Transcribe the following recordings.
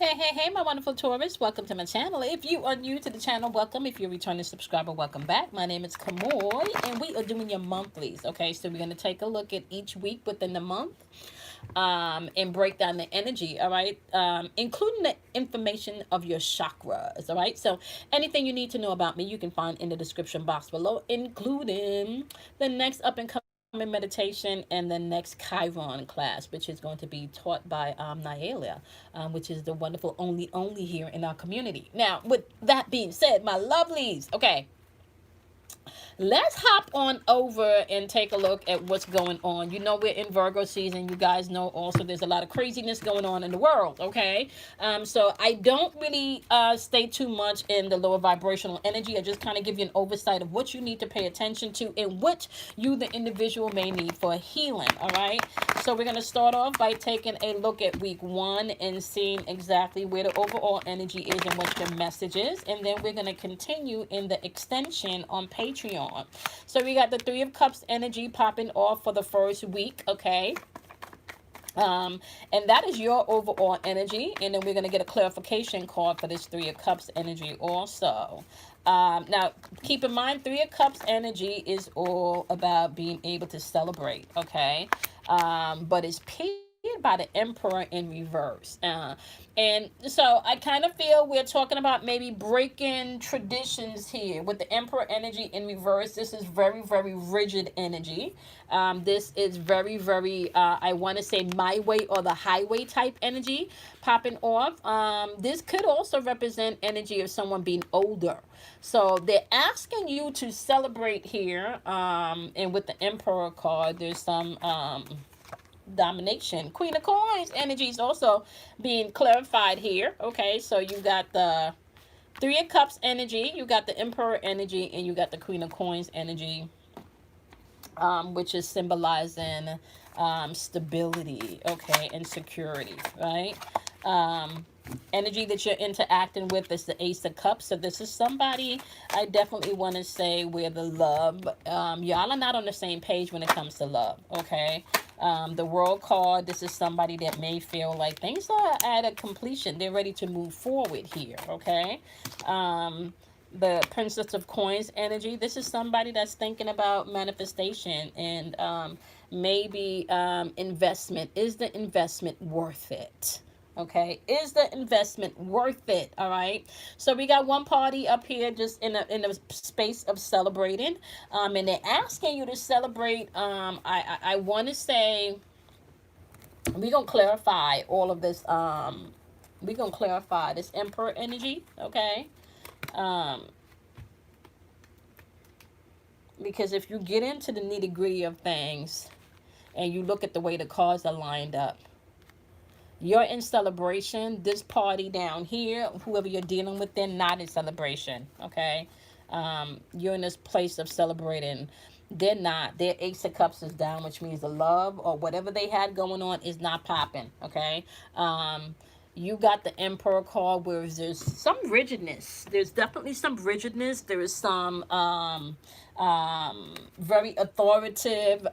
Hey, my wonderful Taurus. Welcome to my channel. If you are new to the channel, welcome. If you're a returning subscriber, welcome back. My name is Kamoy, and we are doing your monthlies. Okay, so we're going to take a look at each week within the month and break down the energy, all right, including the information of your chakras, all right? So anything you need to know about me, you can find in the description box below, including the next up-and-coming meditation and the next Chiron class, which is going to be taught by Naelia, which is the wonderful only here in our community. Now, with that being said, my lovelies, okay, let's hop on over and take a look at what's going on. You know, we're in Virgo season. You guys know also there's a lot of craziness going on in the world, okay? So I don't really stay too much in the lower vibrational energy. I just kind of give you an oversight of what you need to pay attention to and what you, the individual, may need for healing, all right? So we're going to start off by taking a look at week 1 and seeing exactly where the overall energy is and what your message is. And then we're going to continue in the extension on Patreon. So we got the 3 of Cups energy popping off for the first week, okay? And that is your overall energy. And then we're going to get a clarification card for this 3 of Cups energy also. Now, keep in mind, 3 of Cups energy is all about being able to celebrate, okay? But it's paired by the Emperor in reverse. And so I kind of feel we're talking about maybe breaking traditions here with the Emperor energy in reverse. This is very, very rigid energy. This is very, very, I want to say my way or the highway type energy popping off. This could also represent energy of someone being older. So they're asking you to celebrate here. And with the Emperor card, there's some domination. Queen of Coins energy is also being clarified here. Okay, so you got the 3 of Cups energy, you got the Emperor energy, and you got the Queen of Coins energy, which is symbolizing stability, okay, and security, right? Energy that you're interacting with is the Ace of Cups. So this is somebody I definitely want to say where the love, y'all are not on the same page when it comes to love, okay? The World card, this is somebody that may feel like things are at a completion. They're ready to move forward here, okay? The Princess of Coins energy, this is somebody that's thinking about manifestation and maybe investment. Is the investment worth it? Okay, is the investment worth it? All right, so we got one party up here just in a space of celebrating, and they're asking you to celebrate. I want to say we're gonna clarify all of this. We're gonna clarify this Emperor energy, okay? Because if you get into the nitty gritty of things, and you look at the way the cards are lined up, you're in celebration. This party down here, whoever you're dealing with, they're not in celebration, okay? You're in this place of celebrating. They're not. Their Ace of Cups is down, which means the love or whatever they had going on is not popping, okay? You got the Emperor card where there's some rigidness. There's definitely some rigidness. There is some very authoritative,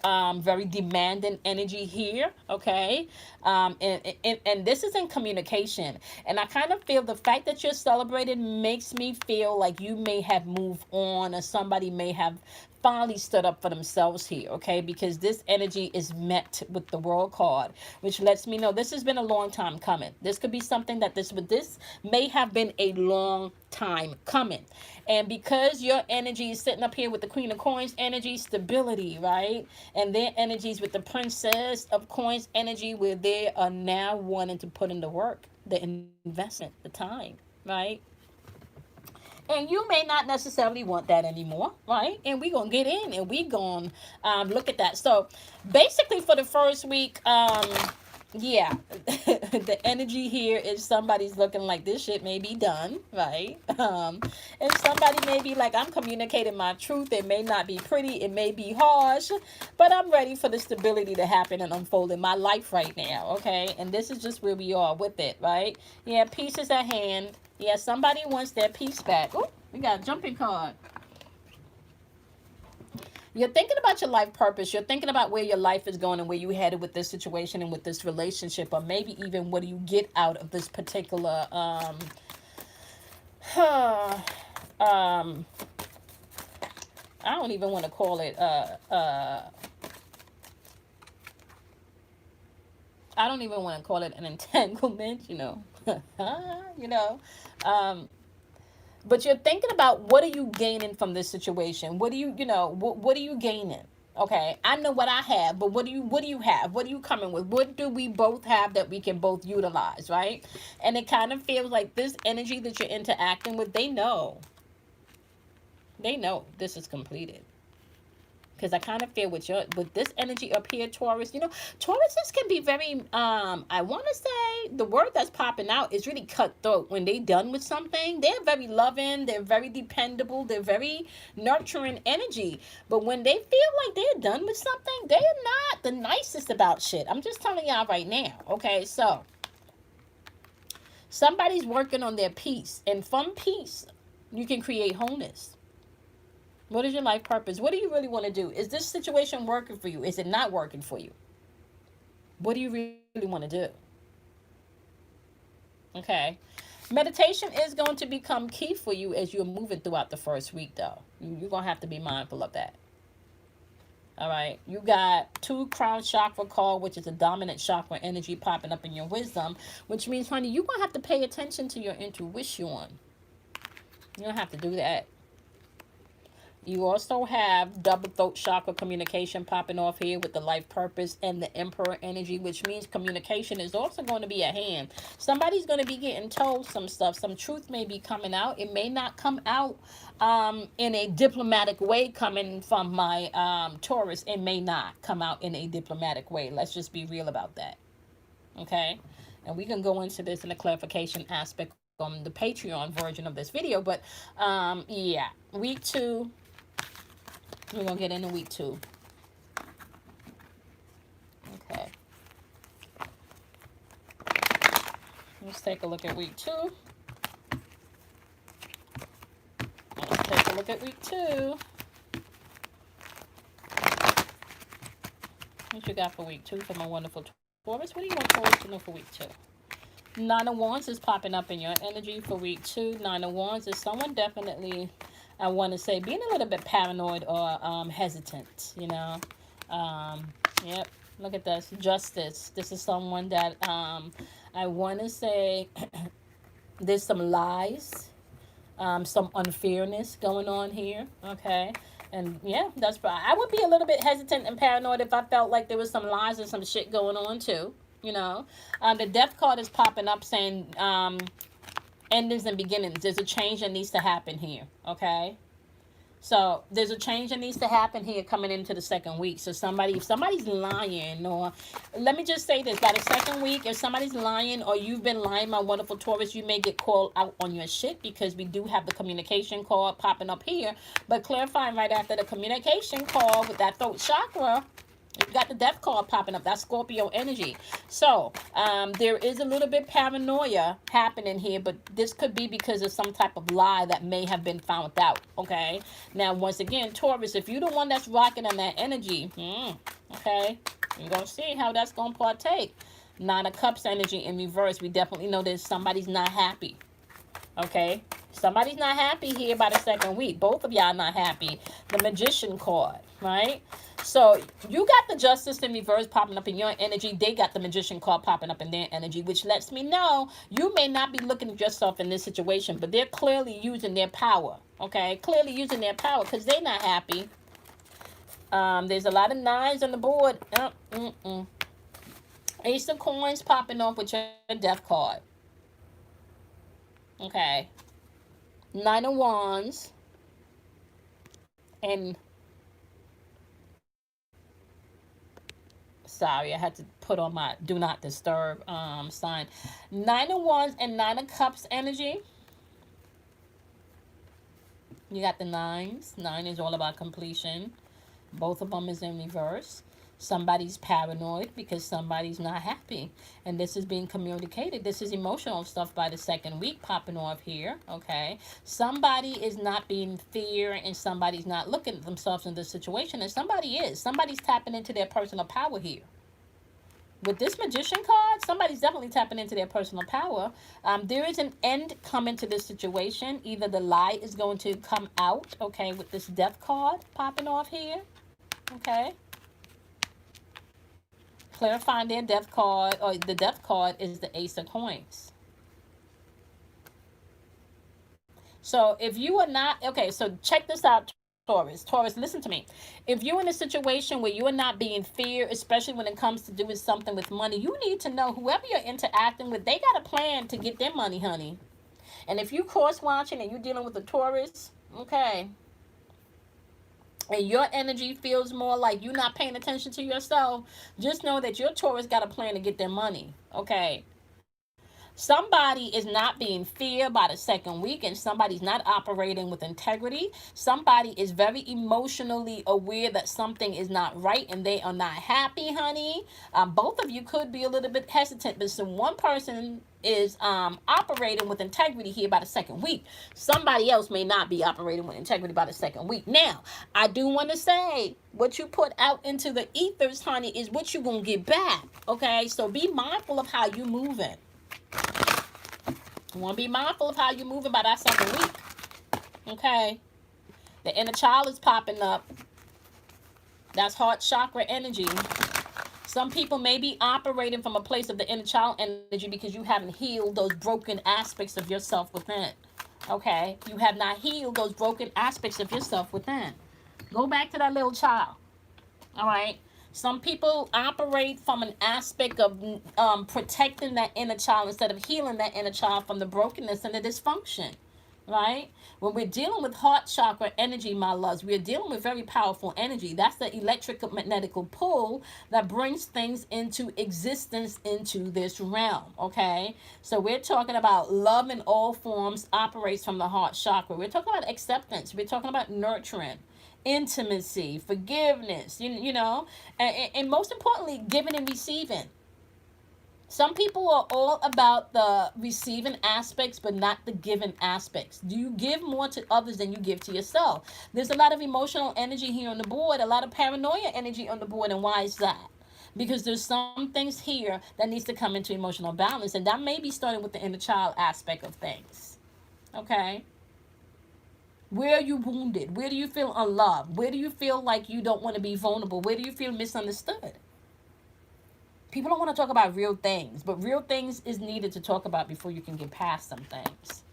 very demanding energy here, okay? And this is in communication. And I kind of feel the fact that you're celebrating makes me feel like you may have moved on, or somebody may have finally stood up for themselves here, okay? Because this energy is met with the World card, which lets me know this has been a long time coming. This could be something that this may have been a long time coming. And because your energy is sitting up here with the Queen of Coins energy, stability, right? And their energies with the Princess of Coins energy, where they are now wanting to put in the work, the investment, the time, right? And you may not necessarily want that anymore, right? And we're going to get in and we're going to look at that. So basically for the first week, yeah, the energy here is somebody's looking like this shit may be done, right? And somebody may be like, I'm communicating my truth. It may not be pretty. It may be harsh, but I'm ready for the stability to happen and unfold in my life right now, okay? And this is just where we are with it, right? Yeah, peace is at hand. Yeah, somebody wants their peace back. Oh, we got a jumping card. You're thinking about your life purpose. You're thinking about where your life is going and where you headed with this situation and with this relationship, or maybe even what do you get out of this particular um I don't even want to call it I don't even want to call it an entanglement, you know. You know. But you're thinking about what are you gaining from this situation? What do you, you know, what are you gaining? Okay, I know what I have, but what do you have? What are you coming with? What do we both have that we can both utilize, right? And it kind of feels like this energy that you're interacting with, they know. They know this is completed. Because I kind of feel with this energy up here, Taurus, you know, Tauruses can be very, I want to say the word that's popping out is really cutthroat. When they done with something, they're very loving, they're very dependable, they're very nurturing energy. But when they feel like they're done with something, they're not the nicest about shit. I'm just telling y'all right now. Okay, so somebody's working on their peace, and from peace, you can create wholeness. What is your life purpose? What do you really want to do? Is this situation working for you? Is it not working for you? What do you really want to do? Okay. Meditation is going to become key for you as you're moving throughout the first week, though. You're going to have to be mindful of that. All right. You got 2 crown chakra card, which is a dominant chakra energy popping up in your wisdom, which means, honey, you're going to have to pay attention to your intuition. You don't have to do that. You also have double throat chakra communication popping off here with the life purpose and the emperor energy, which means communication is also going to be at hand. Somebody's going to be getting told some stuff. Some truth may be coming out. It may not come out in a diplomatic way coming from my Taurus. It may not come out in a diplomatic way. Let's just be real about that. Okay? And we can go into this in a clarification aspect on the Patreon version of this video. But yeah, week 2. We're going to get into week 2. Okay. Let's take a look at week 2. Let's take a look at week 2. What you got for week 2 for my wonderful Taurus? What do you want Taurus to know for week 2? 9 of Wands is popping up in your energy for week 2. 9 of Wands is someone definitely, I want to say, being a little bit paranoid or hesitant, you know. Yep, look at this. Justice. This is someone that I want to say there's some lies, some unfairness going on here, okay? And yeah, that's right. I would be a little bit hesitant and paranoid if I felt like there was some lies and some shit going on too, you know. The death card is popping up saying endings and beginnings. There's a change that needs to happen here, okay? So there's a change that needs to happen here coming into the second week. So if somebody's lying, or let me just say this, by the second week, if somebody's lying or you've been lying, my wonderful Taurus, you may get called out on your shit, because we do have the communication card popping up here. But clarifying right after the communication card with that throat chakra, you got the death card popping up. That's Scorpio energy. So there is a little bit paranoia happening here, but this could be because of some type of lie that may have been found out. Okay. Now, once again, Taurus, if you're the one that's rocking on that energy, okay, you're going to see how that's going to partake. 9 of Cups energy in reverse. We definitely know that somebody's not happy. Okay. Somebody's not happy here by the second week. Both of y'all not happy. The Magician card, right? So you got the Justice in reverse popping up in your energy. They got the Magician card popping up in their energy, which lets me know you may not be looking at yourself in this situation, but they're clearly using their power, okay? Clearly using their power because they're not happy. There's a lot of 9s on the board. Ace of Coins popping off with your death card. Okay. 9 of Wands. And sorry, I had to put on my do not disturb sign. 9 of Wands and 9 of Cups energy. You got the 9s. 9 is all about completion. Both of them is in reverse. Somebody's paranoid because somebody's not happy. And this is being communicated. This is emotional stuff by the second week popping off here. Okay. Somebody is not being fear and somebody's not looking at themselves in this situation. And somebody is. Somebody's tapping into their personal power here. With this magician card, somebody's definitely tapping into their personal power. There is an end coming to this situation. Either the lie is going to come out, okay, with this death card popping off here, okay. Clarifying their death card, or the death card is the Ace of Coins. So if you are not, okay, so check this out, Taurus. Taurus, listen to me. If you're in a situation where you are not being feared, especially when it comes to doing something with money, you need to know whoever you're interacting with, they got a plan to get their money, honey. And if you cross-watching and you're dealing with a Taurus, okay, and your energy feels more like you're not paying attention to yourself, just know that your Taurus got a plan to get their money, okay? Somebody is not being feared by the second week, and somebody's not operating with integrity. Somebody is very emotionally aware that something is not right and they are not happy, honey. Both of you could be a little bit hesitant, but one person is operating with integrity here by the second week. Somebody else may not be operating with integrity by the second week. Now, I do want to say, what you put out into the ethers, honey, is what you're going to get back, okay? So be mindful of how you're moving. You want to be mindful of how you're moving by that second week. Okay. The inner child is popping up. That's heart chakra energy. Some people may be operating from a place of the inner child energy because you haven't healed those broken aspects of yourself within. Okay. You have not healed those broken aspects of yourself within. Go back to that little child. All right. Some people operate from an aspect of protecting that inner child instead of healing that inner child from the brokenness and the dysfunction, right? When we're dealing with heart chakra energy, my loves, we're dealing with very powerful energy. That's the electromagnetical pull that brings things into existence into this realm, okay? So we're talking about love in all forms operates from the heart chakra. We're talking about acceptance. We're talking about nurturing, intimacy, forgiveness, you know, and most importantly, giving and receiving. Some people are all about the receiving aspects, but not the giving aspects. Do you give more to others than you give to yourself? There's a lot of emotional energy here on the board, a lot of paranoia energy on the board, and why is that? Because there's some things here that needs to come into emotional balance, and that may be starting with the inner child aspect of things, okay? Where are you wounded? Where do you feel unloved? Where do you feel like you don't want to be vulnerable? Where do you feel misunderstood? People don't want to talk about real things, but real things is needed to talk about before you can get past some things.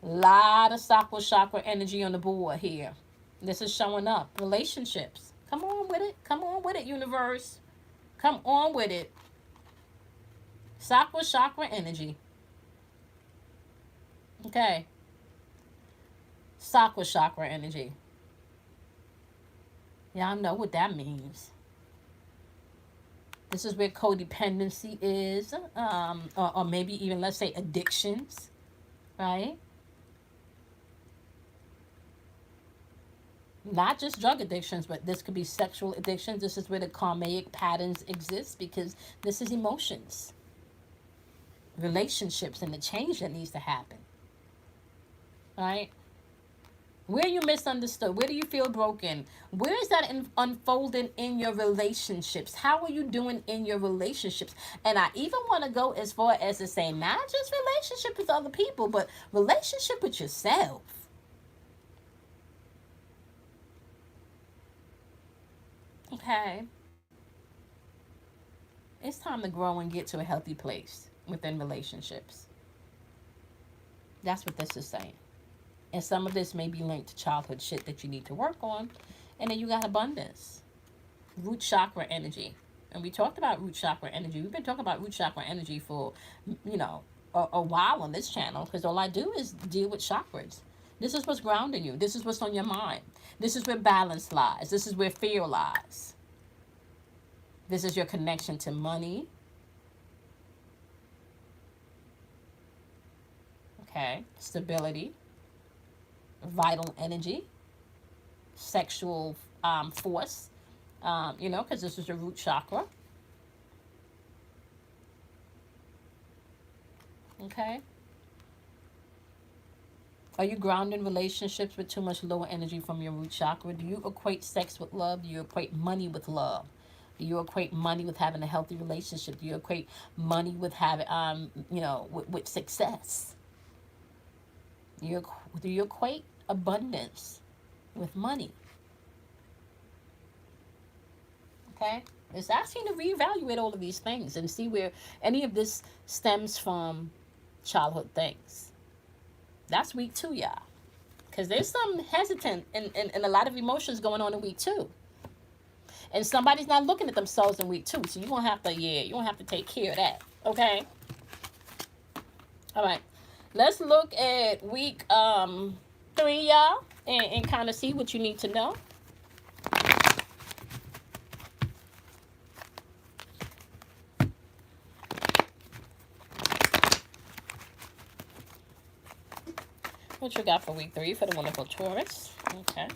A lot of sacral chakra energy on the board here. This is showing up. Relationships. Come on with it. Come on with it, universe. Come on with it. Sacral chakra energy. Okay. Sacral chakra energy. Y'all know what that means. This is where codependency is, or maybe even, let's say, addictions, right? Not just drug addictions, but this could be sexual addictions. This is where the karmic patterns exist, because this is emotions, relationships, and the change that needs to happen, right? Where are you misunderstood? Where do you feel broken? Where is that unfolding in your relationships? How are you doing in your relationships? And I even want to go as far as to say, not just relationship with other people, but relationship with yourself. Okay. It's time to grow and get to a healthy place within relationships. That's what this is saying. And some of this may be linked to childhood shit that you need to work on. And then you got abundance. Root chakra energy. And we talked about root chakra energy. We've been talking about root chakra energy for, you know, a while on this channel. Because all I do is deal with chakras. This is what's grounding you. This is what's on your mind. This is where balance lies. This is where fear lies. This is your connection to money. Okay. Stability. Vital energy, sexual force, You know, because this is your root chakra. Okay. Are you grounding relationships with too much lower energy from your root chakra? Do you equate sex with love? Do you equate money with love? Do you equate money with having a healthy relationship? Do you equate money with having, you know, with success? Do you equate abundance with money? Okay? It's asking to reevaluate all of these things and see where any of this stems from childhood things. That's week 2, y'all. Because there's some hesitant and a lot of emotions going on in week 2. And somebody's not looking at themselves in week 2. So you're going to have to, you're going to have to take care of that. Okay? All right. Let's look at week 3, y'all. And kind of see what you need to know. What you got for week 3 for the wonderful Taurus? Okay.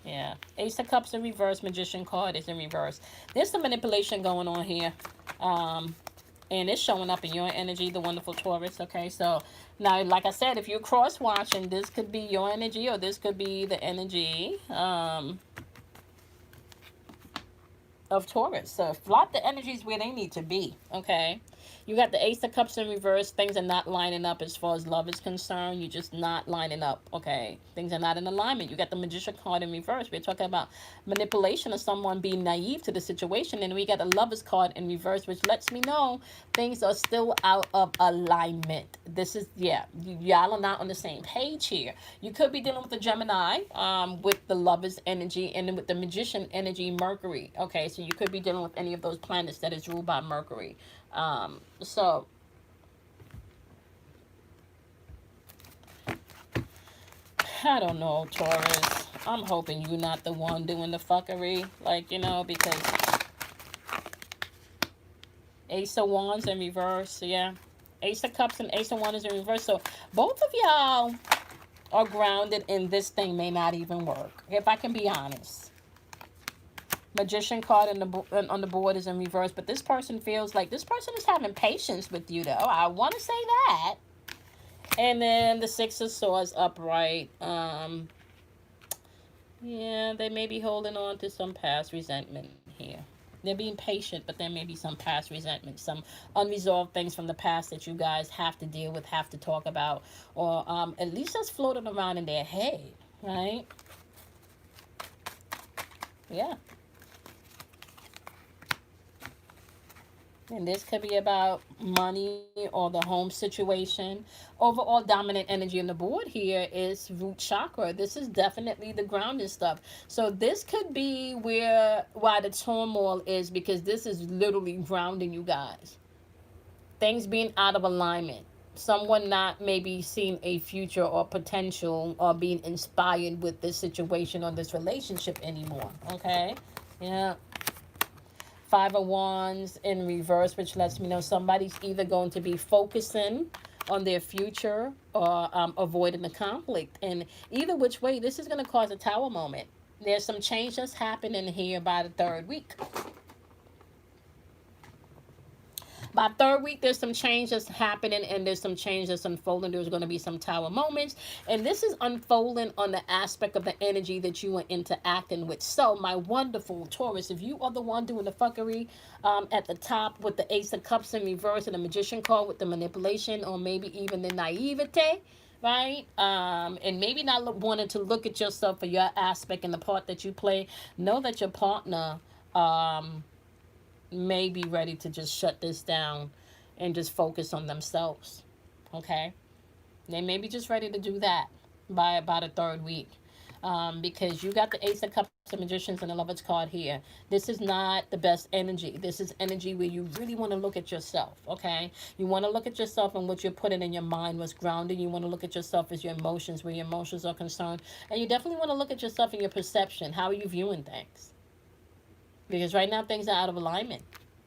Yeah. Ace of Cups in reverse. Magician card is in reverse. There's some manipulation going on here. And it's showing up in your energy, the wonderful Taurus. Okay. So now, like I said, if you're cross watching, this could be your energy or this could be the energy of Taurus. So plot the energies where they need to be. Okay. You got the Ace of Cups in reverse. Things are not lining up as far as love is concerned. You're just not lining up, okay? Things are not in alignment. You got the Magician card in reverse. We're talking about manipulation of someone being naive to the situation. And we got the Lover's card in reverse, which lets me know things are still out of alignment. This is, y'all are not on the same page here. You could be dealing with the Gemini with the Lover's energy and then with the Magician energy, Mercury. Okay, so you could be dealing with any of those planets that is ruled by Mercury. So I don't know, Taurus. I'm hoping you're not the one doing the fuckery, like, you know, because Ace of Wands in reverse, yeah. Ace of Cups and Ace of Wands in reverse. So both of y'all are grounded and this thing may not even work, if I can be honest. Magician card on the board is in reverse, but this person feels like this person is having patience with you, though. I want to say that. And then the Six of Swords upright. Yeah, they may be holding on to some past resentment here. They're being patient, but there may be some past resentment, some unresolved things from the past that you guys have to deal with, have to talk about, or at least that's floating around in their head, right? Yeah. And this could be about money or the home situation. Overall dominant energy on the board here is root chakra. This is definitely the grounded stuff. So this could be why the turmoil is, because this is literally grounding you guys. Things being out of alignment. Someone not maybe seeing a future or potential or being inspired with this situation or this relationship anymore. Okay? Yeah. Five of Wands in reverse, which lets me know somebody's either going to be focusing on their future or avoiding the conflict. And either which way, this is going to cause a tower moment. There's some change that's happening here by the 3rd week. By 3rd week, there's some change that's happening and there's some change that's unfolding. There's going to be some tower moments. And this is unfolding on the aspect of the energy that you are interacting with. So, my wonderful Taurus, if you are the one doing the fuckery at the top with the Ace of Cups in reverse and the Magician card with the manipulation or maybe even the naivete, right? And maybe not wanting to look at yourself for your aspect and the part that you play, know that your partner may be ready to just shut this down and just focus on themselves. Okay? They may be just ready to do that by about a 3rd week. Because you got the Ace of Cups and Magicians and the Lover's card here. This is not the best energy. This is energy where you really want to look at yourself, okay? You want to look at yourself and what you're putting in your mind, what's grounded. You want to look at yourself as your emotions, where your emotions are concerned. And you definitely want to look at yourself and your perception. How are you viewing things? Because right now, things are out of alignment.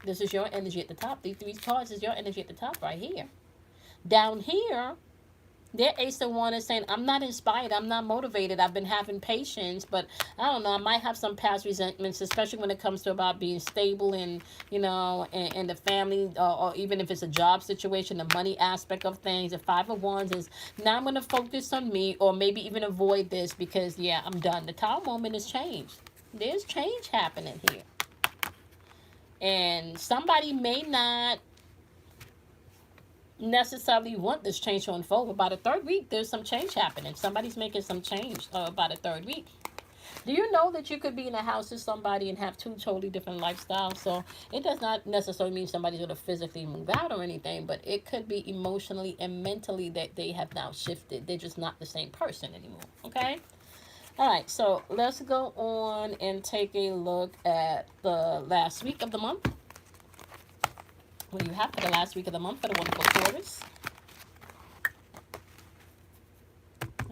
This is your energy at the top. These 3 cards is your energy at the top right here. Down here, Their Ace of Wands is saying, I'm not inspired, I'm not motivated, I've been having patience, but I don't know, I might have some past resentments, especially when it comes to about being stable and, you know, and the family, or even if it's a job situation, the money aspect of things. The Five of Wands is, now I'm going to focus on me, or maybe even avoid this because, yeah, I'm done. The Tower moment is changed. There's change happening here. And somebody may not necessarily want this change to unfold, but by the third week there's some change happening. Somebody's making some change by the third week. Do you know that you could be in a house with somebody and have two totally different lifestyles? So it does not necessarily mean somebody's going to physically move out or anything, but it could be emotionally and mentally that they have now shifted. They're just not the same person anymore. Okay. All right, so let's go on and take a look at the last week of the month. What do you have for the last week of the month for the wonderful Taurus?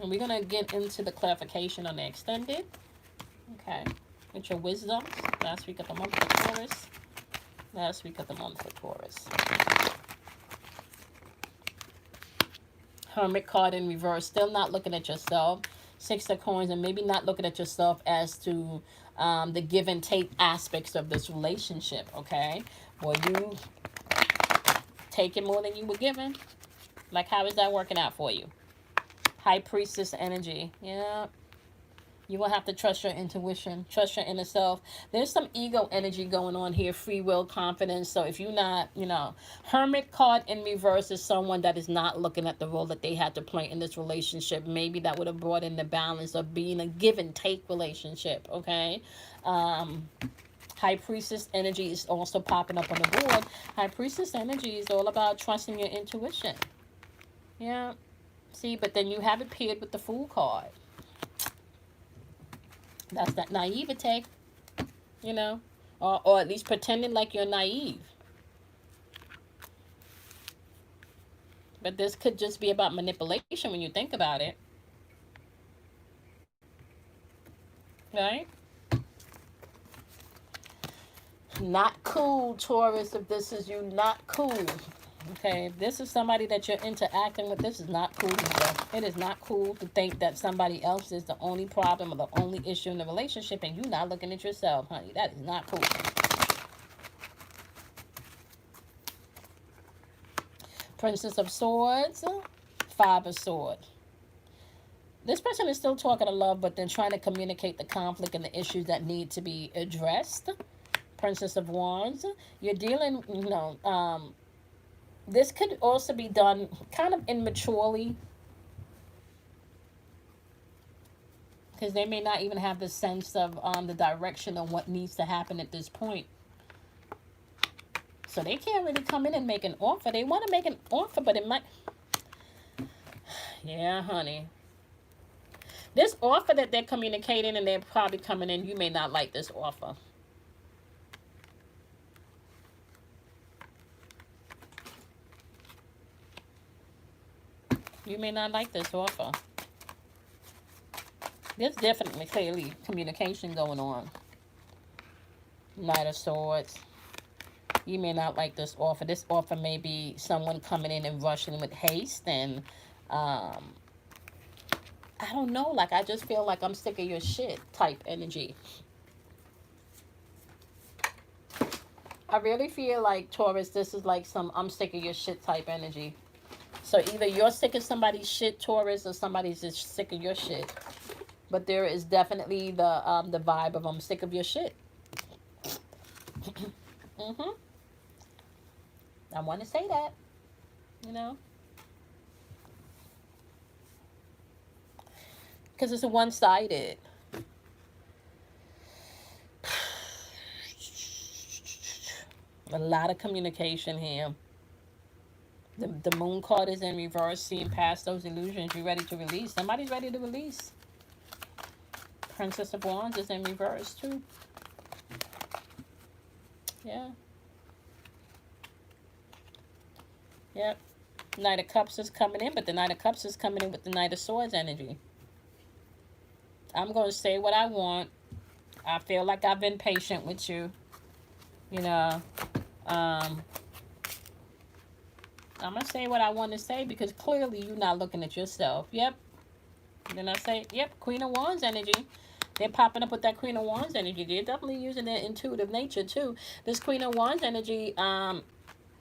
And we're going to get into the clarification on the extended. Okay. With your wisdoms. Last week of the month for Taurus. Last week of the month for Taurus. Hermit card in reverse. Still not looking at yourself. Six of Coins, and maybe not looking at yourself as to the give and take aspects of this relationship. Okay. Well, you taking more than you were given. Like, how is that working out for you? High Priestess energy. Yeah. You will have to trust your intuition, trust your inner self. There's some ego energy going on here, free will, confidence. So if you're not, you know, Hermit card in reverse is someone that is not looking at the role that they had to play in this relationship. Maybe that would have brought in the balance of being a give and take relationship, okay? High Priestess energy is also popping up on the board. High Priestess energy is all about trusting your intuition. Yeah. See, but then you have it paired with the Fool card. That's that naivete, you know, or at least pretending like you're naive. But this could just be about manipulation when you think about it. Right? Not cool, Taurus, if this is you, not cool. Okay, if this is somebody that you're interacting with, this is not cool either. It is not cool to think that somebody else is the only problem or the only issue in the relationship and you're not looking at yourself, honey. That is not cool. Princess of Swords, Five of Swords. This person is still talking to love, but they're trying to communicate the conflict and the issues that need to be addressed. Princess of Wands. You're dealing, you know, this could also be done kind of immaturely, because they may not even have the sense of the direction of what needs to happen at this point. So they can't really come in and make an offer. They want to make an offer, but it might... Yeah, honey. This offer that they're communicating and they're probably coming in, you may not like this offer. You may not like this offer. There's definitely clearly communication going on. Knight of Swords. You may not like this offer. This offer may be someone coming in and rushing with haste. And I don't know. Like, I just feel like I'm sick of your shit type energy. I really feel like, Taurus, this is like some I'm sick of your shit type energy. So either you're sick of somebody's shit, Taurus, or somebody's just sick of your shit. But there is definitely the vibe of I'm sick of your shit. I want to say that, you know. Because it's a one-sided. A lot of communication here. The moon card is in reverse, seeing past those illusions. You're ready to release. Somebody's ready to release. Princess of Wands is in reverse too. Yeah. Yep. Knight of Cups is coming in, but the Knight of Cups is coming in with the Knight of Swords energy. I'm going to say what I want. I feel like I've been patient with you. You know, I'm going to say what I want to say because clearly you're not looking at yourself. Yep. Then I say, yep, Queen of Wands energy. They're popping up with that Queen of Wands energy. They're definitely using their intuitive nature too. This Queen of Wands energy,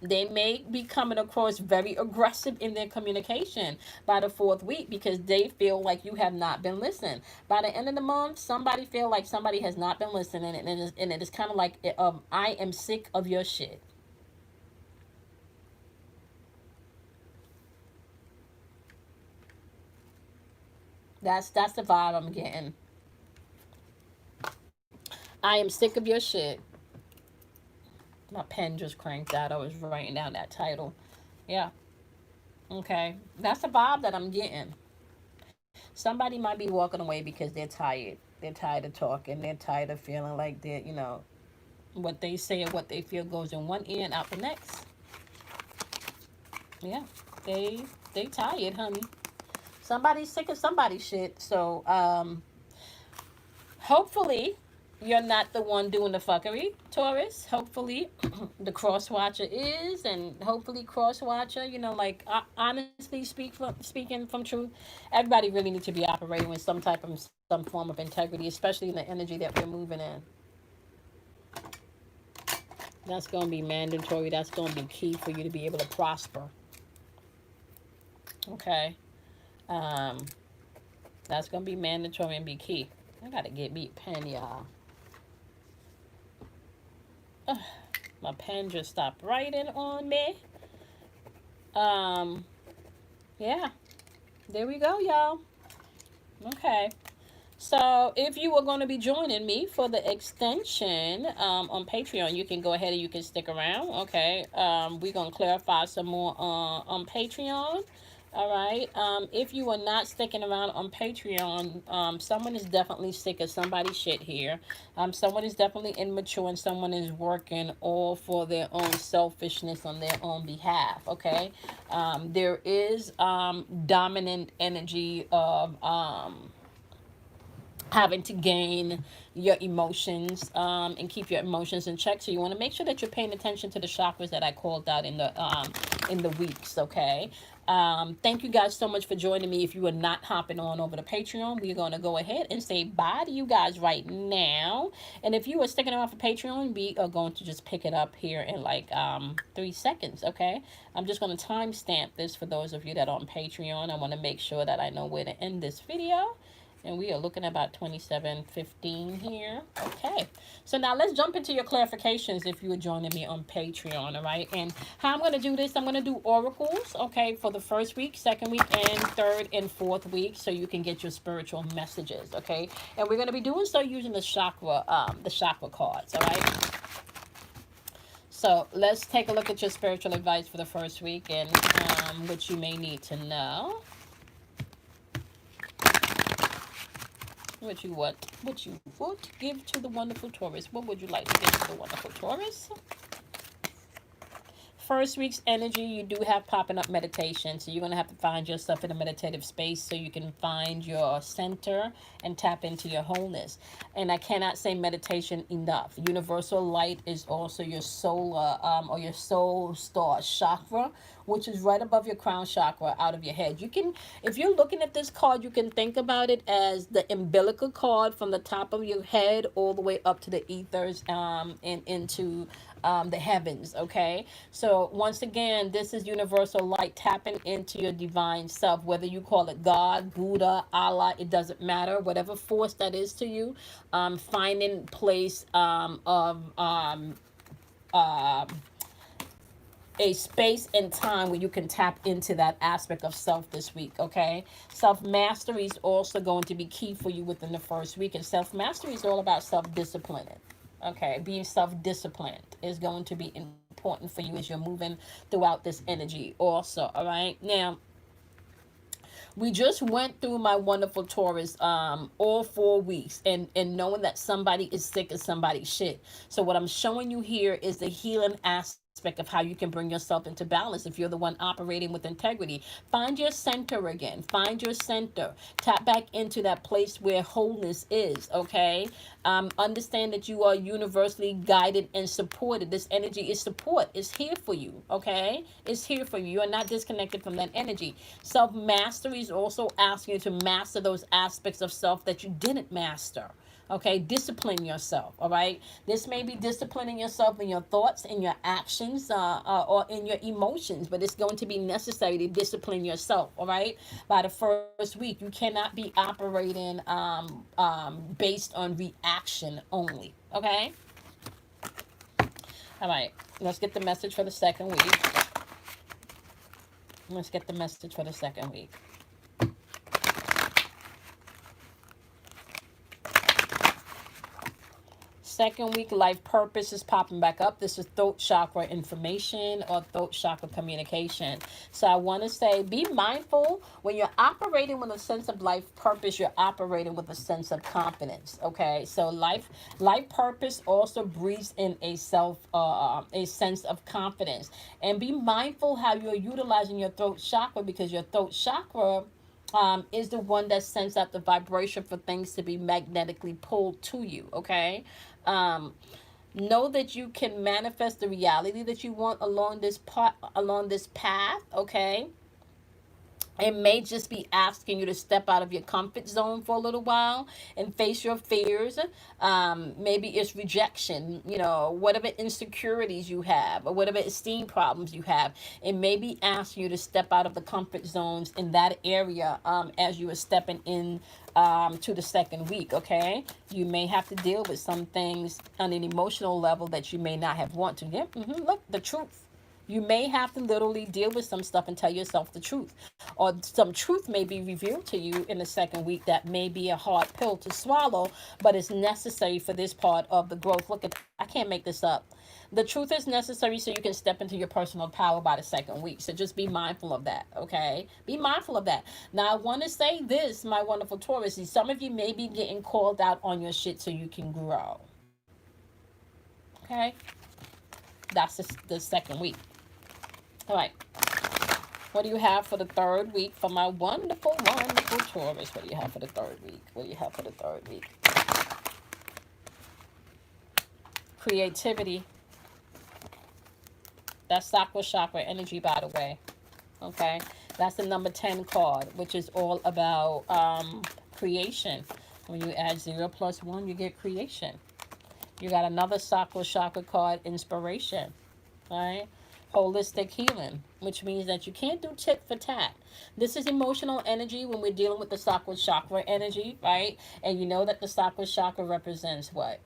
they may be coming across very aggressive in their communication by the fourth week because they feel like you have not been listening. By the end of the month, somebody feel like somebody has not been listening, and it is kind of like, I am sick of your shit. That's the vibe I'm getting. I am sick of your shit. My pen just cranked out. I was writing down that title. Yeah. Okay. That's the vibe that I'm getting. Somebody might be walking away because they're tired. They're tired of talking. They're tired of feeling like what they say or what they feel goes in one ear and out the next. Yeah. They they tired, honey. Somebody's sick of somebody's shit. So hopefully you're not the one doing the fuckery, Taurus. Hopefully the cross watcher is, and hopefully cross watcher, like, honestly speaking from truth, everybody really needs to be operating with some form of integrity, especially in the energy that we're moving in. That's going to be mandatory. That's going to be key for you to be able to prosper. Okay. Um, that's going to be mandatory and be key. I got to get me a pen, y'all. Ugh, my pen just stopped writing on me. Um, yeah. There we go, y'all. Okay. So if you are going to be joining me for the extension on Patreon, you can go ahead and you can stick around. Okay. We're going to clarify some more on Patreon. All right. If you are not sticking around on Patreon, someone is definitely sick of somebody's shit here. Someone is definitely immature and someone is working all for their own selfishness on their own behalf. Okay. There is dominant energy of having to gain your emotions and keep your emotions in check. So you want to make sure that you're paying attention to the chakras that I called out in the weeks. Okay. Thank you guys so much for joining me. If you are not hopping on over to Patreon, we're going to go ahead and say bye to you guys right now. And if you are sticking around for Patreon, we are going to just pick it up here in like 3 seconds. Okay. I'm just going to timestamp this for those of you that are on Patreon. I want to make sure that I know where to end this video. And we are looking at about 27:15 here. Okay. So now let's jump into your clarifications if you are joining me on Patreon, all right? And how I'm going to do this, I'm going to do oracles, okay, for the first week, second week, and third and fourth week so you can get your spiritual messages, okay? And we're going to be doing so using the chakra cards, all right? So let's take a look at your spiritual advice for the first week and what you may need to know. What you would give to the wonderful Taurus? What would you like to give to the wonderful Taurus? First week's energy, you do have popping up meditation. So you're going to have to find yourself in a meditative space so you can find your center and tap into your wholeness. And I cannot say meditation enough. Universal light is also your solar or your soul star chakra, which is right above your crown chakra out of your head. You can, if you're looking at this card, you can think about it as the umbilical cord from the top of your head all the way up to the ethers and into the heavens. Okay, so once again, this is universal light tapping into your divine self, whether you call it God, Buddha, Allah, it doesn't matter, whatever force that is to you. Finding place of a space and time where you can tap into that aspect of self this week. Okay, self-mastery is also going to be key for you within the first week, and self-mastery is all about self-discipline. Okay, being self-disciplined is going to be important for you as you're moving throughout this energy also. All right, now we just went through, my wonderful Taurus, all 4 weeks, and knowing that somebody is sick of somebody's shit. So what I'm showing you here is the healing aspect of how you can bring yourself into balance if you're the one operating with integrity. Find your center again. Find your center. Tap back into that place where wholeness is, okay? Understand that you are universally guided and supported. This energy is support. It's here for you, okay? It's here for you. You are not disconnected from that energy. Self-mastery is also asking you to master those aspects of self that you didn't master. Okay, discipline yourself. All right, this may be disciplining yourself in your thoughts, in your actions, or in your emotions, but it's going to be necessary to discipline yourself. All right, by the first week, you cannot be operating based on reaction only. Okay, all right, let's get the message for the second week. Let's get the message for the second week. Second week, life purpose is popping back up. This is throat chakra information or throat chakra communication. So I want to say, be mindful when you're operating with a sense of life purpose. You're operating with a sense of confidence. Okay, so life purpose also breathes in a sense of confidence. And be mindful how you're utilizing your throat chakra, because your throat chakra is the one that sends out the vibration for things to be magnetically pulled to you. Okay. Know that you can manifest the reality that you want along this path. Okay. It may just be asking you to step out of your comfort zone for a little while and face your fears. Maybe it's rejection, whatever insecurities you have or whatever esteem problems you have. It may be asking you to step out of the comfort zones in that area as you are stepping in to the second week, okay? You may have to deal with some things on an emotional level that you may not have wanted to. Yeah, look, the truth. You may have to literally deal with some stuff and tell yourself the truth. Or some truth may be revealed to you in the second week that may be a hard pill to swallow, but it's necessary for this part of the growth. Look, I can't make this up. The truth is necessary so you can step into your personal power by the second week. So just be mindful of that, okay? Be mindful of that. Now, I want to say this, my wonderful Taurus. Some of you may be getting called out on your shit so you can grow. Okay? That's the second week. All right. What do you have for the third week for my wonderful, wonderful Taurus? What do you have for the third week? What do you have for the third week? Creativity. That's Sakura Chakra energy, by the way. Okay. That's the number 10 card, which is all about creation. When you add 0 plus 1, you get creation. You got another Sakura Chakra card, inspiration. All right. Holistic healing, which means that you can't do tit for tat. This is emotional energy when we're dealing with the Sakura Chakra energy, right? And you know that the Sakura Chakra represents what?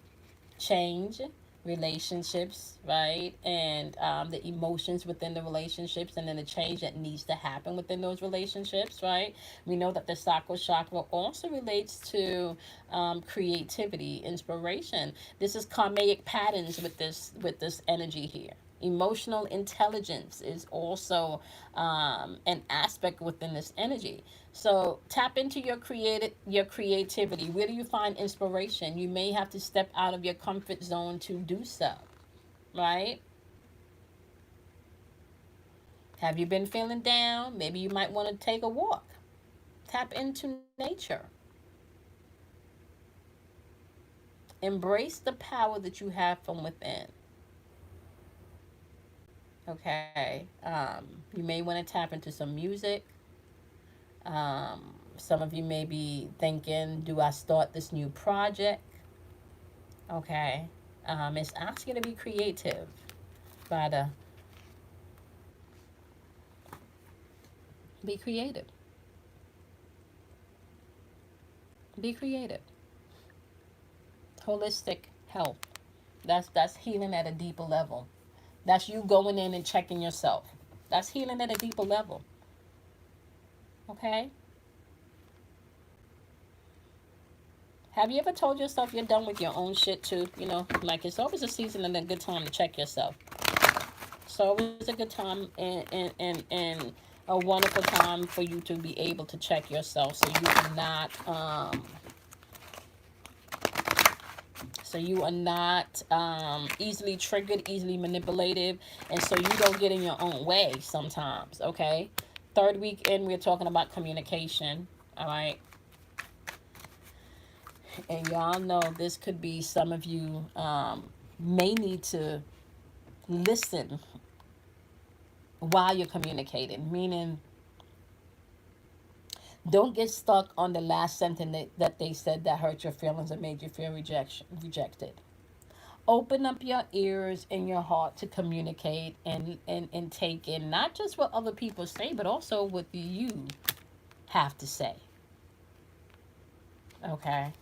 Change, relationships, right? And the emotions within the relationships, and then the change that needs to happen within those relationships, right? We know that the Sakura Chakra also relates to creativity, inspiration. This is karmic patterns with this energy here. Emotional intelligence is also an aspect within this energy. So tap into your creativity. Where do you find inspiration? You may have to step out of your comfort zone to do so, right? Have you been feeling down? Maybe you might want to take a walk. Tap into nature. Embrace the power that you have from within. Okay, you may want to tap into some music. Some of you may be thinking, do I start this new project? Okay, it's asking you to be creative. Be creative. Be creative. Holistic health. That's healing at a deeper level. That's you going in and checking yourself. That's healing at a deeper level. Okay? Have you ever told yourself you're done with your own shit too? Like it's always a season and a good time to check yourself. It's always a good time and a wonderful time for you to be able to check yourself so you are not So you are not easily triggered, easily manipulated, and so you don't get in your own way sometimes, okay? Third week in, we're talking about communication, all right? And y'all know this could be some of you may need to listen while you're communicating, meaning don't get stuck on the last sentence that they said that hurt your feelings and made you feel rejected. Open up your ears and your heart to communicate and take in not just what other people say, but also what you have to say. Okay?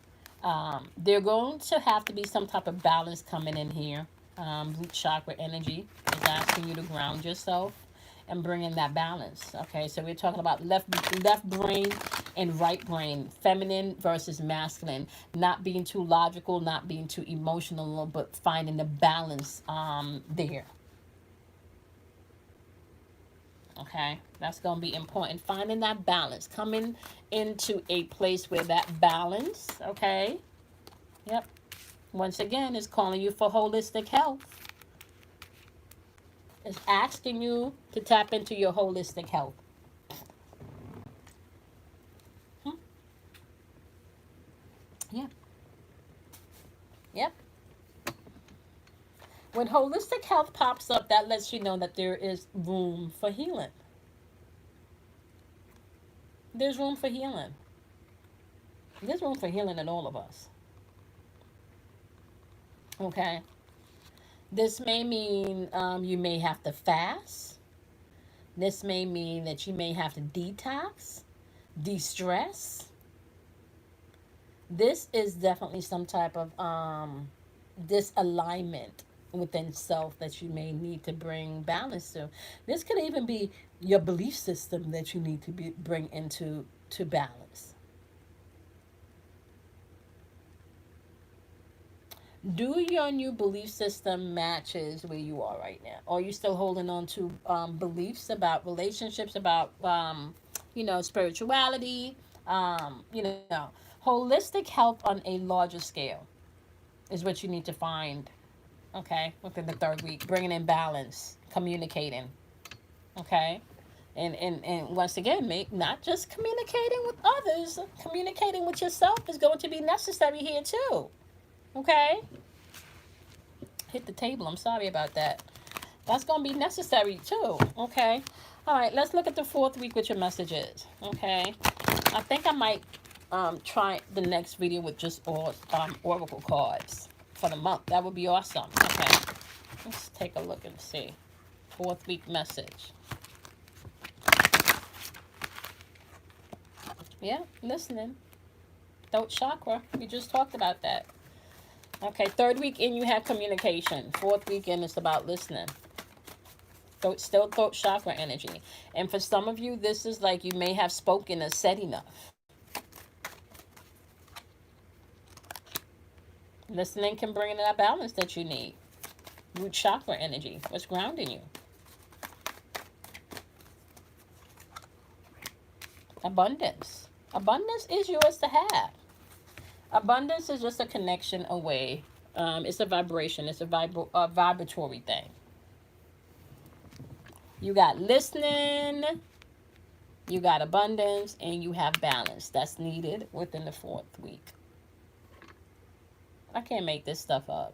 There going to have to be some type of balance coming in here. Root chakra energy is asking you to ground yourself and bring in that balance. Okay, so we're talking about left brain and right brain, feminine versus masculine, not being too logical, not being too emotional, but finding the balance there. Okay, that's going to be important. Finding that balance, coming into a place where that balance, okay, yep, once again, is calling you for holistic health. It's asking you to tap into your holistic health. Yeah. Yep. When holistic health pops up, that lets you know that there is room for healing. There's room for healing. There's room for healing in all of us. Okay. This may mean you may have to fast. This may mean that you may have to detox, de-stress. This is definitely some type of disalignment within self that you may need to bring balance to. This could even be your belief system that you need to bring into balance. Do your new belief system matches where you are right now? Or are you still holding on to beliefs about relationships, about spirituality, holistic health on a larger scale is what you need to find, okay, within the third week. Bringing in balance, communicating, okay? And once again, not just communicating with others, communicating with yourself is going to be necessary here too, okay? Hit the table, I'm sorry about that. That's going to be necessary too, okay? All right, let's look at the fourth week with your messages, okay? I think I might try the next video with just all oracle cards for the month. That would be awesome. Okay, let's take a look and see. Fourth week message. Yeah, listening. Throat chakra. We just talked about that. Okay, third week in you have communication. Fourth week in it's about listening. Still throat chakra energy. And for some of you, this is like you may have spoken or said enough. Listening can bring in that balance that you need. Root chakra energy. What's grounding you? Abundance. Abundance is yours to have. Abundance is just a connection away. It's a vibration. It's a vibratory thing. You got listening, you got abundance, and you have balance. That's needed within the fourth week. I can't make this stuff up.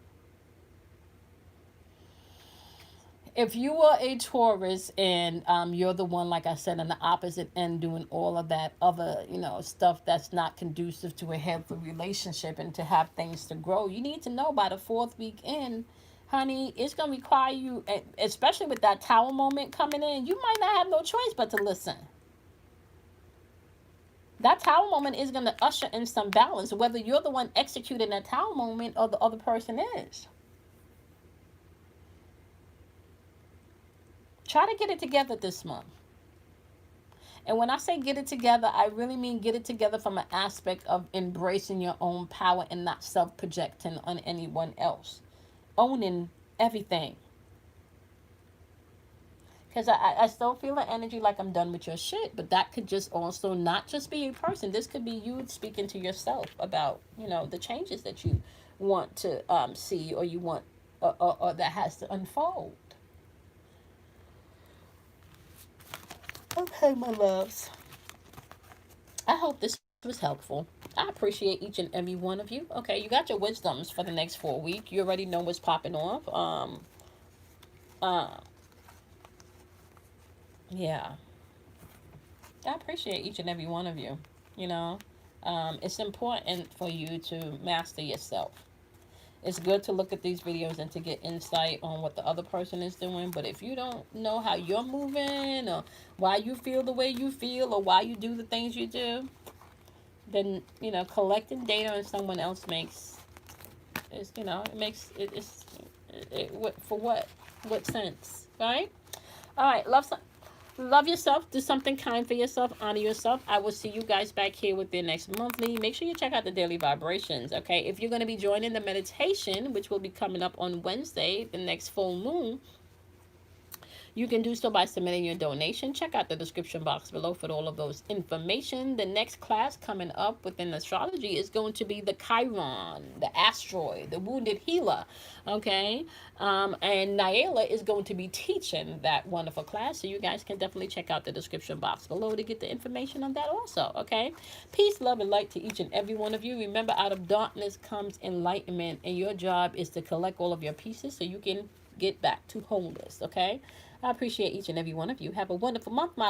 If you are a Taurus and you're the one, like I said, on the opposite end doing all of that other, stuff that's not conducive to a healthy relationship and to have things to grow, you need to know by the fourth week in, honey, it's going to require you, especially with that tower moment coming in, you might not have no choice but to listen. That tower moment is going to usher in some balance, whether you're the one executing that tower moment or the other person is. Try to get it together this month. And when I say get it together, I really mean get it together from an aspect of embracing your own power and not self-projecting on anyone else. Owning everything. Because I still feel the energy like I'm done with your shit. But that could just not just be a person. This could be you speaking to yourself about, the changes that you want to see, or you want, or that has to unfold. Okay, my loves. I hope this was helpful. I appreciate each and every one of you. Okay, you got your wisdoms for the next 4 weeks. You already know what's popping off. Uh, yeah, I appreciate each and every one of you. You know, it's important for you to master yourself. It's good to look at these videos and to get insight on what the other person is doing. But if you don't know how you're moving, or why you feel the way you feel, or why you do the things you do, then collecting data on someone else makes is it makes for what sense, right? All right, love yourself. Do something kind for yourself. Honor yourself. I will see you guys back here with the next monthly. Make sure you check out the daily vibrations. Okay, if you're going to be joining the meditation, which will be coming up on Wednesday, the next full moon, you can do so by submitting your donation. Check out the description box below for all of those information. The next class coming up within astrology is going to be the Chiron, the Astroid, the wounded healer. Okay. And Nyla is going to be teaching that wonderful class. So you guys can definitely check out the description box below to get the information on that also. Okay. Peace, love, and light to each and every one of you. Remember, out of darkness comes enlightenment, and your job is to collect all of your pieces so you can get back to wholeness. Okay. I appreciate each and every one of you. Have a wonderful month, my